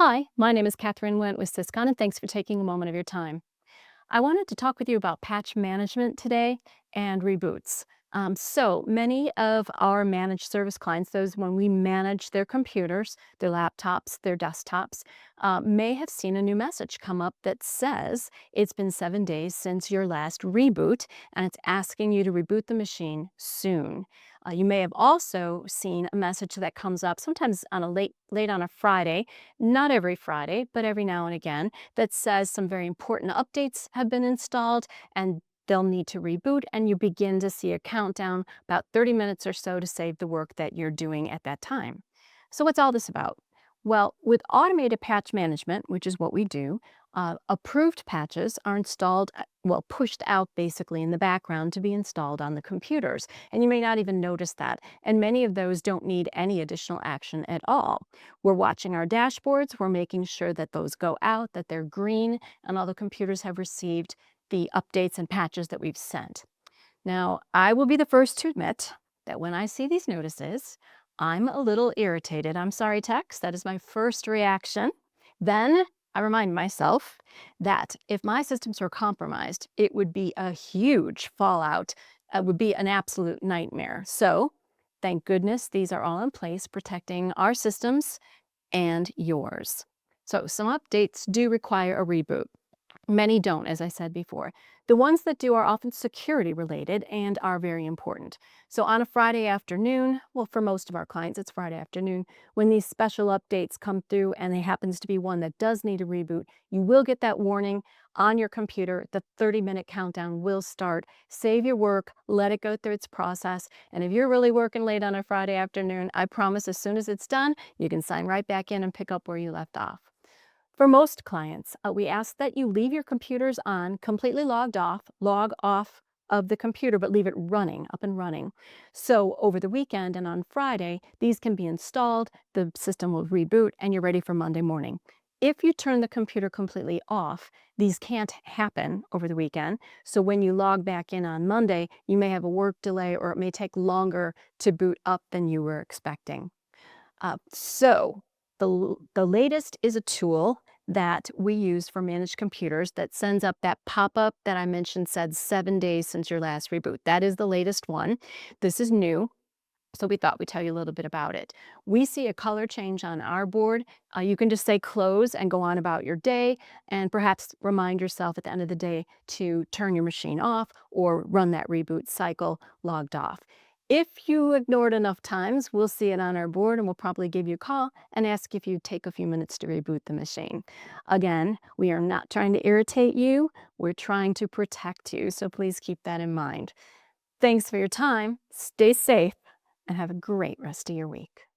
Hi, my name is Catherine Went with Syscon, and thanks for taking a moment of your time. I wanted to talk with you about patch management today and reboots. So many of our managed service clients, those when we manage their computers, their laptops, their desktops, may have seen a new message come up that says it's been 7 days since your last reboot, and it's asking you to reboot the machine soon. You may have also seen a message that comes up sometimes on a late on a Friday, not every Friday, but every now and again, that says some very important updates have been installed and they'll need to reboot, and you begin to see a countdown about 30 minutes or so to save the work that you're doing at that time. So what's all this about? Well, with automated patch management, which is what we do, approved patches are installed, pushed out basically in the background to be installed on the computers. And you may not even notice that. And many of those don't need any additional action at all. We're watching our dashboards, we're making sure that those go out, that they're green, and all the computers have received the updates and patches that we've sent. Now, I will be the first to admit that when I see these notices, I'm a little irritated. I'm sorry, techs, that is my first reaction. Then I remind myself that if my systems were compromised, it would be a huge fallout. It would be an absolute nightmare. So, thank goodness these are all in place, protecting our systems and yours. So, some updates do require a reboot. Many don't, as I said before. The ones that do are often security related and are very important. So on a Friday afternoon, well, for most of our clients, it's Friday afternoon, when these special updates come through and there happens to be one that does need a reboot, you will get that warning on your computer. The 30-minute countdown will start. Save your work, let it go through its process. And if you're really working late on a Friday afternoon, I promise as soon as it's done, you can sign right back in and pick up where you left off. For most clients, we ask that you leave your computers on, completely log off of the computer, but leave it running, up and running. So over the weekend and on Friday, these can be installed, the system will reboot, and you're ready for Monday morning. If you turn the computer completely off, these can't happen over the weekend. So when you log back in on Monday, you may have a work delay or it may take longer to boot up than you were expecting. So the latest is a tool that we use for managed computers that sends up that pop-up that I mentioned said 7 days since your last reboot. That is the latest one. This is new, so we thought we'd tell you a little bit about it. We see a color change on our board. You can just say close and go on about your day, and perhaps remind yourself at the end of the day to turn your machine off or run that reboot cycle logged off. If you ignored enough times, we'll see it on our board and we'll probably give you a call and ask if you'd take a few minutes to reboot the machine. Again, we are not trying to irritate you, we're trying to protect you, so please keep that in mind. Thanks for your time, stay safe, and have a great rest of your week.